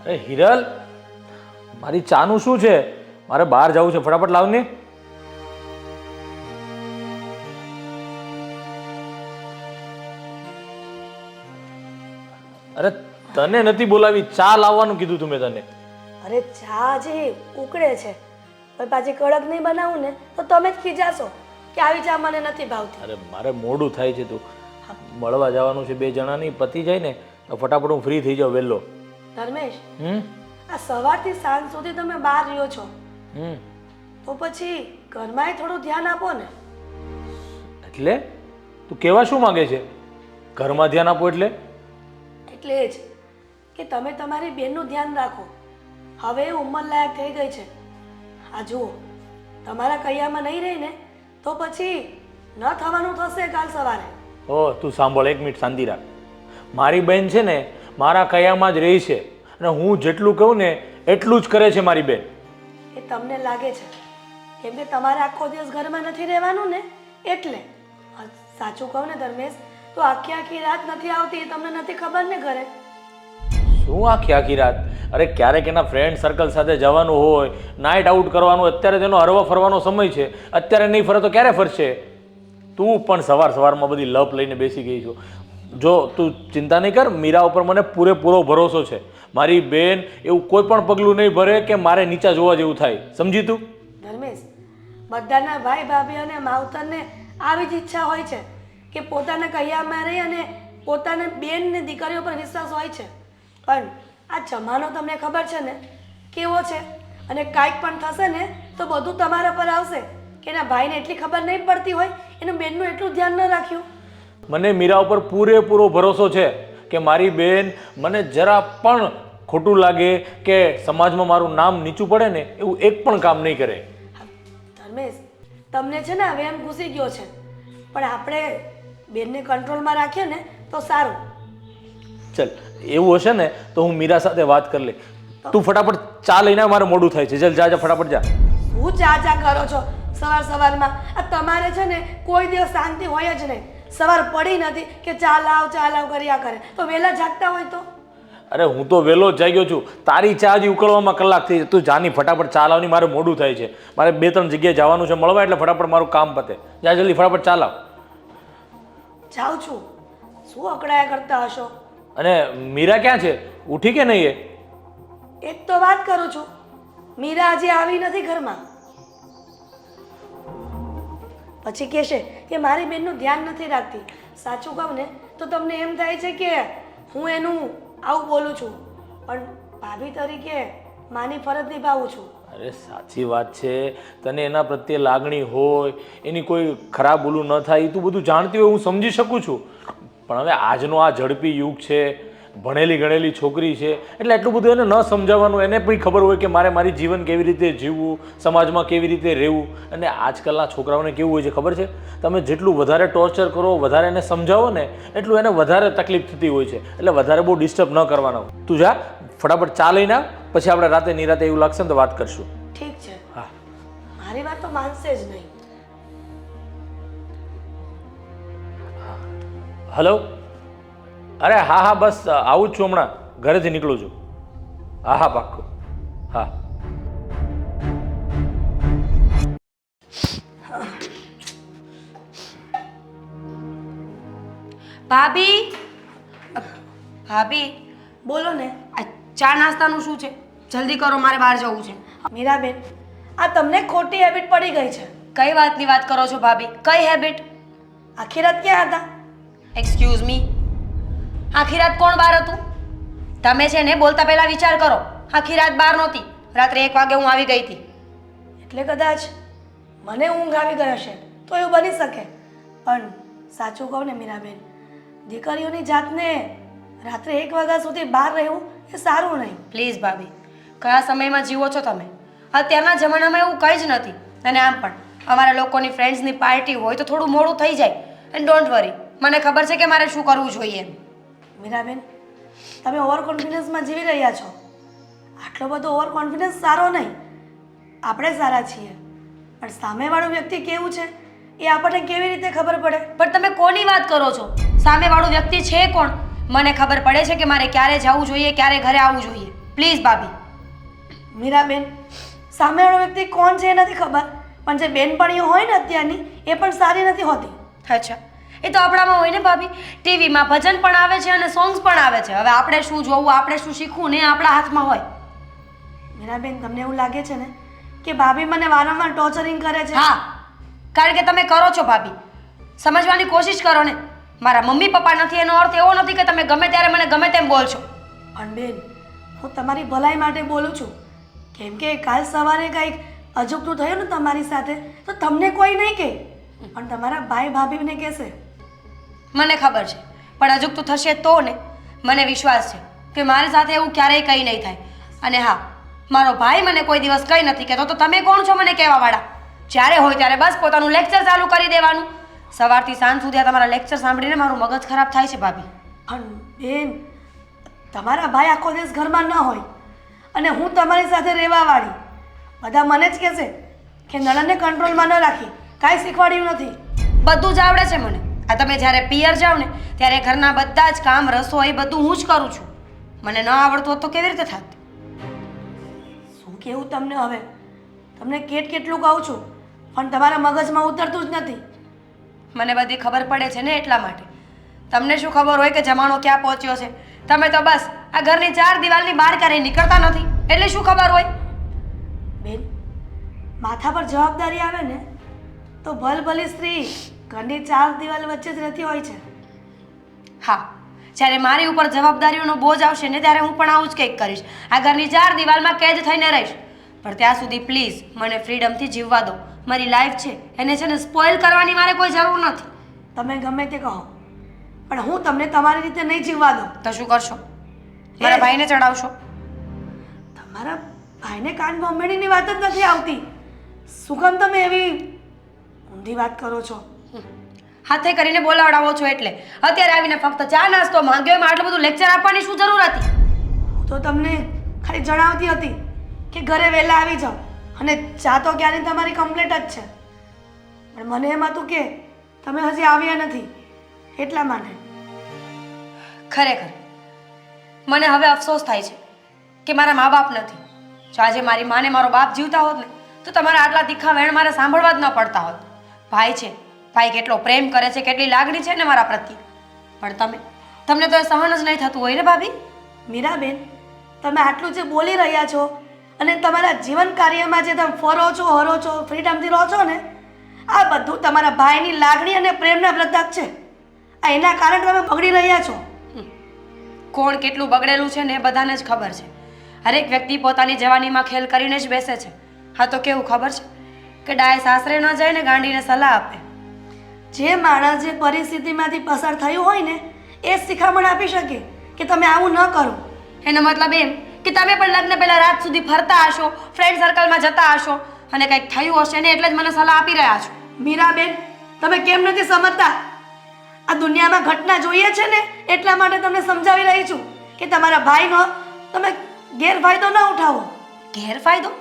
અરે હિરલ, મારી ચાનું શું છે? મારે બહાર જવું છે, ફટાફટ લાવ ને. અરે તને નથી બોલાવી, ચા લાવવાનું કીધું તું મેં તને. અરે ચા જે ઉકળે છે પણ પાછી કડક નહીં બનાવું ને તો તમે જ ખીજાશો કે આવી ચા મને નથી ભાવતી. અરે મારે મોડું થાય છે, તું મળવા જવાનું છે, 2 જણાની પતી જાય ને તો ફટાફટ હું ફ્રી થઈ જાઉં વહેલો. ધર્મેશ, આ સવારથી સાંજ સુધી તમે બહાર રહ્યો છો તો પછી ઘરમાંય થોડું ધ્યાન આપો ને. એટલે તું કેવા શું માંગે છે? ઘરમાં ધ્યાન આપો એટલે? એટલે જ કે તમે તમારી બેનનું ધ્યાન રાખો. હવે એ ઉંમર લાયક થઈ ગઈ છે. આ જુઓ, તમારા કૈયામાં નહીં રહી ને તો પછી ન થવાનું થશે કાલ સવારે. ઓ તું સાંભળ, 1 મિનિટ શાંતિ રાખ. મારી બહેન છે ને મારા કયામાં જ રહી છે અને હું જેટલું કહું ને એટલું જ કરે છે મારી બેન. એ તમને લાગે છે કેમ કે તમારે આખો દિવસ ઘરમાં નથી રહેવાનું ને એટલે. સાચું કહું ને ધર્મેશ, તો આખી રાત નથી આવતી એ તમને નથી ખબર ને ઘરે. શું આખી રાત? અરે ક્યારેક એના ફ્રેન્ડ સર્કલ સાથે જવાનું હોય, નાઇટ આઉટ કરવાનું, અત્યારે તેનો હરવા ફરવાનો સમય છે. અત્યારે નહીં ફરે તો ક્યારે ફરશે? તું પણ સવારમાં બધી લપ લઈને બેસી ગઈ છો. જો તું ચિંતા નહીં કર, મીરા ઉપર મને પૂરેપૂરો ભરોસો છે. મારી બેન એવું કોઈ પણ પગલું નહીં ભરે કે મારે નીચા જોવા જેવું થાય, સમજી તું? ધર્મેશ, બધાના ભાઈ ભાભી અને માવતરને આવી જ ઈચ્છા હોય છે કે પોતાના કૈયામાં રહી અને પોતાના બેન ને દીકરીઓ પર વિશ્વાસ હોય છે. પણ આ જમાનો તમને ખબર છે ને કેવો છે, અને કાંઈક પણ થશે ને તો બધું તમારા પર આવશે કે એના ભાઈને એટલી ખબર નહીં પડતી હોય, એનું બેનનું એટલું ધ્યાન ન રાખ્યું. મને મીરા ઉપર પૂરેપૂરો ભરોસો છે કે મારી બેન મને જરા પણ ખોટું લાગે કે સમાજમાં મારું નામ નીચું પડે ને એવું એક પણ કામ નહીં કરે. ધર્મેશ, તમને છે ને હવે એમ ઘૂસી ગયો છે, પણ આપણે બેનને કંટ્રોલમાં રાખીએ ને તો સારું. ચલ એવું હશે ને તો હું મીરા સાથે વાત કરી લે. તું ફટાફટ ચા લઈને આવ, મારે મોડું થાય છે. ચલ જા ફટાફટ જા. હું ચા કરો છો સવારમાં? આ તમારે છે ને કોઈ દિવસ શાંતિ હોય જ નહીં. સવાર પડી નથી કે ચા લાવ કર્યા કરે તો વહેલા જાગતા હોય તો? અરે હું તો વહેલો જ જાગ્યો છું. તારી ચા હજી ઉકળવામાં કલાક થઈ. તું જાની ફટાફટ ચા લાવની, મારે મોડું થાય છે. મારે 2-3 જગ્યાએ જવાનું છે મળવા, એટલે ફટાફટ મારું કામ પતે. જા જલ્દી ફટાફટ ચા લાવ. જાઉં છું. શું અકળાયા કરતા હશો? અને મીરા ક્યાં છે? ઉઠી કે નહીં? એક તો વાત કરું છું, મીરા હજી આવી નથી ઘરમાં. પછી કહેશે કે મારી બેનનું ધ્યાન નથી રાખતી. સાચું કહું ને તો તમને એમ થાય છે કે હું એનું આવું બોલું છું, પણ ભાભી તરીકે માની ફરજ નિભાવું છું. અરે સાચી વાત છે, તને એના પ્રત્યે લાગણી હોય, એની કોઈ ખરાબ બોલું ન થાય, તું બધું જાણતી હોય, હું સમજી શકું છું. પણ હવે આજનો આ ઝડપી યુગ છે, ભણેલી ગણેલી છોકરી છે, એટલે એટલું બધું એને ન સમજાવવાનું. એને પણ ખબર હોય કે મારે મારી જીવન કેવી રીતે જીવવું, સમાજમાં કેવી રીતે રહેવું. અને આજકાલના છોકરાઓને કેવું હોય છે ખબર છે? તમે જેટલું વધારે ટોર્ચર કરો, વધારે એને સમજાવો ને એટલું એને વધારે તકલીફ થતી હોય છે. એટલે વધારે બહુ ડિસ્ટર્બ ન કરવાનો. તું જા ફટાફટ ચા લઈને આવ, પછી આપણે રાતે નિરાતે એવું લાગશે ને તો વાત કરશું. ઠીક છે. હા, મારી વાત તો માનશે જ નહીં. હલો. અરે હા બસ આવું જ છું, હમણાં ઘરેથી નીકળું છું. હા પાક્કું. હા. ભાભી બોલો ને. આ ચા નાસ્તાનું શું છે? જલ્દી કરો, મારે બહાર જવું છે. મીરાબેન, આ તમને ખોટી હેબિટ પડી ગઈ છે. કઈ વાતની વાત કરો છો ભાભી? કઈ હેબિટ? આખી રાત ક્યાં હતા? એક્સક્યુઝ મી, આખી રાત કોણ બહાર હતું? તમે છે ને બોલતા પહેલા વિચાર કરો. આખી રાત બહાર નહોતી, રાત્રે 1 વાગે હું આવી ગઈ હતી. એટલે કદાચ મને ઊંઘ આવી ગઈ હશે તો એવું બની શકે. પણ સાચું કહું ને મીરાબેન, દીકરીઓની જાતને રાત્રે 1 વાગ્યા સુધી બહાર રહેવું એ સારું નહીં. પ્લીઝ ભાભી, કયા સમયમાં જીવો છો તમે? અત્યારના જમાનામાં એવું કંઈ જ નથી. અને આમ પણ અમારા લોકોની ફ્રેન્ડ્સની પાર્ટી હોય તો થોડું મોડું થઈ જાય. એન્ડ ડોન્ટ વરી, મને ખબર છે કે મારે શું કરવું જોઈએ. મીરાબેન, તમે ઓવર કોન્ફિડન્સમાં જીવી રહ્યા છો. આટલો બધો ઓવર કોન્ફિડન્સ સારો નહીં. આપણે સારા છીએ, પણ સામેવાળું વ્યક્તિ કેવું છે એ આપણને કેવી રીતે ખબર પડે? પણ તમે કોની વાત કરો છો? સામેવાળું વ્યક્તિ છે કોણ? મને ખબર પડે છે કે મારે ક્યારે જવું જોઈએ, ક્યારે ઘરે આવવું જોઈએ. પ્લીઝ ભાભી. મીરાબેન, સામેવાળો વ્યક્તિ કોણ છે એ નથી ખબર, પણ જે બેનપણીઓ હોય ને અત્યારની એ પણ સારી નથી હોતી. અચ્છા, એ તો આપણામાં હોય ને ભાભી. ટીવીમાં ભજન પણ આવે છે અને સોંગ્સ પણ આવે છે. હવે આપણે શું જોવું, આપણે શું શીખવું ને એ આપણા હાથમાં હોય. મીરાબેન, તમને એવું લાગે છે ને કે ભાભી મને વારંવાર ટોર્ચરિંગ કરે છે? હા, કારણ કે તમે કરો છો ભાભી. સમજવાની કોશિશ કરો ને. મારા મમ્મી પપ્પા નથી એનો અર્થ એવો નથી કે તમે ગમે ત્યારે મને ગમે તેમ બોલશો. પણ બેન, હું તમારી ભલાઈ માટે બોલું છું. કેમ કે કાલ સવારે કંઈક અજુગતું થયું ને તમારી સાથે તો તમને કોઈ નહીં કહે, પણ તમારા ભાઈ ભાભીને કહેશે. મને ખબર છે, પણ અજુગતું થશે તો ને. મને વિશ્વાસ છે કે મારી સાથે એવું ક્યારેય કંઈ નહીં થાય. અને હા, મારો ભાઈ મને કોઈ દિવસ કંઈ નથી કહેતો, તો તમે કોણ છો મને કહેવાવાળા? જ્યારે હોય ત્યારે બસ પોતાનું લેક્ચર ચાલુ કરી દેવાનું. સવારથી સાંજ સુધી આ તમારા લેક્ચર સાંભળીને મારું મગજ ખરાબ થાય છે ભાભી. પણ બેન, તમારા ભાઈ આખો દિવસ ઘરમાં ન હોય અને હું તમારી સાથે રહેવાવાળી, બધા મને જ કહેશે કે નણંદને કંટ્રોલમાં ન રાખી, કાંઈ શીખવાડ્યું નથી. બધું જ આવડે છે મને. આ તમે જ્યારે પિયર જાઓ ને ત્યારે ઘરના બધા જ કામ, રસોઈ બધું હું જ કરું છું. મને ન આવડતું હોત તો કેવી રીતે થાત? શું કેવું તમને હવે? તમને કેટલું કહું છું, પણ તમારા મગજમાં ઉતરતું જ નથી. મને બધી ખબર પડે છે ને એટલા માટે. તમને શું ખબર હોય કે જમાનો ક્યાં પહોંચ્યો છે? તમે તો બસ આ ઘરની 4 દિવાલની બહાર ક્યારેય નીકળતા નથી, એટલે શું ખબર હોય? બેન, માથા પર જવાબદારી આવે ને તો ભલભલી સ્ત્રી ઘરની 4 દિવાલ વચ્ચે જ રહેતી હોય છે. હા, જ્યારે મારી ઉપર જવાબદારીઓનો બોજ આવશે ને ત્યારે હું પણ આવું જ કંઈક કરીશ. આ ઘરની 4 દિવાલમાં કેદ થઈને રહીશ. પણ ત્યાં સુધી પ્લીઝ મને ફ્રીડમથી જીવવા દો. મારી લાઈફ છે એને છે ને સ્પોઇલ કરવાની મારે કોઈ જરૂર નથી. તમે ગમે તે કહો, પણ હું તમને તમારી રીતે નહીં જીવવા દઉં. તો શું કરશો? મારા ભાઈને ચડાવશો? તમારા ભાઈને કાન ભંભેડીની વાત જ નથી આવતી. શું કામ તમે એવી ઊંધી વાત કરો છો? હાથે કરીને બોલાવડાવો છો એટલે. અત્યારે આવીને ફક્ત ચા નાસ્તો માંગ્યો એમાં આટલું બધું લેક્ચર આપવાની શું જરૂર હતી? હું તો તમને ખાલી જણાવતી હતી કે ઘરે વહેલા આવી જાઓ, અને ચા તો ક્યાંની તમારી કમ્પ્લીટ જ છે. પણ મને એમ હતું કે તમે હજી આવ્યા નથી એટલા માટે. ખરેખર મને હવે અફસોસ થાય છે કે મારા મા બાપ નથી. જો આજે મારી માને મારો બાપ જીવતા હોત ને તો તમારા આટલા તીખા વેણ મારે સાંભળવા જ ન પડતા હોત. ભાઈ છે, ભાઈ કેટલો પ્રેમ કરે છે, કેટલી લાગણી છે ને મારા પ્રત્યે. પણ તમને તો એ સહન જ નહીં થતું હોય ને ભાભી? મીરાબેન, તમે આટલું જે બોલી રહ્યા છો અને તમારા જીવન કાર્યમાં જે તમે ફરો છો, હરો છો, ફ્રીડમથી રહો છો ને, આ બધું તમારા ભાઈની લાગણી અને પ્રેમના પ્રતાપ છે. આ એના કારણે તમે બગડી રહ્યા છો. કોણ કેટલું બગડેલું છે ને એ બધાને જ ખબર છે. હરેક વ્યક્તિ પોતાની જવાનીમાં ખેલ કરીને જ બેસે છે. હા તો કેવું ખબર છે કે ડાય સાસરે ન જાય ને ગાંડીને સલાહ આપે. જે માણસ જે પરિસ્થિતિમાંથી પસાર થયું હોય ને એ જ શિખામણ આપી શકે કે તમે આવું ન કરો. એનો મતલબ એમ કે તમે પણ લગ્ન પહેલા રાત સુધી ફરતા હશો, ફ્રેન્ડ સર્કલમાં જતા હશો અને કંઈક થયું હશે ને એટલે જ મને સલાહ આપી રહ્યા છો. મીરાબેન, તમે કેમ નથી સમજતા? આ દુનિયામાં ઘટના જોઈએ છે ને એટલા માટે તમને સમજાવી રહી છું કે તમારા ભાઈનો તમે ગેરફાયદો ન ઉઠાવો. ગેરફાયદો?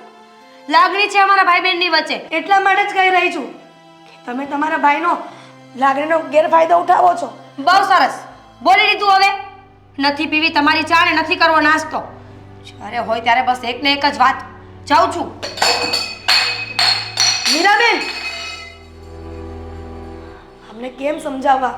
લાગણી છે અમારા ભાઈ બહેનની વચ્ચે. એટલા માટે જ કહી રહી છું કે તમે તમારા ભાઈનો લાગણીનો ગેરફાયદો ઉઠાવો છો. બહુ સરસ બોલી લીધું. હવે નથી પીવી તમારી ચા ને નથી કરવો નાસ્તો. જ્યારે હોય ત્યારે બસ એક ને એક જ વાત. જાઉં છું. મીરાબેન, અમને કેમ સમજાવવા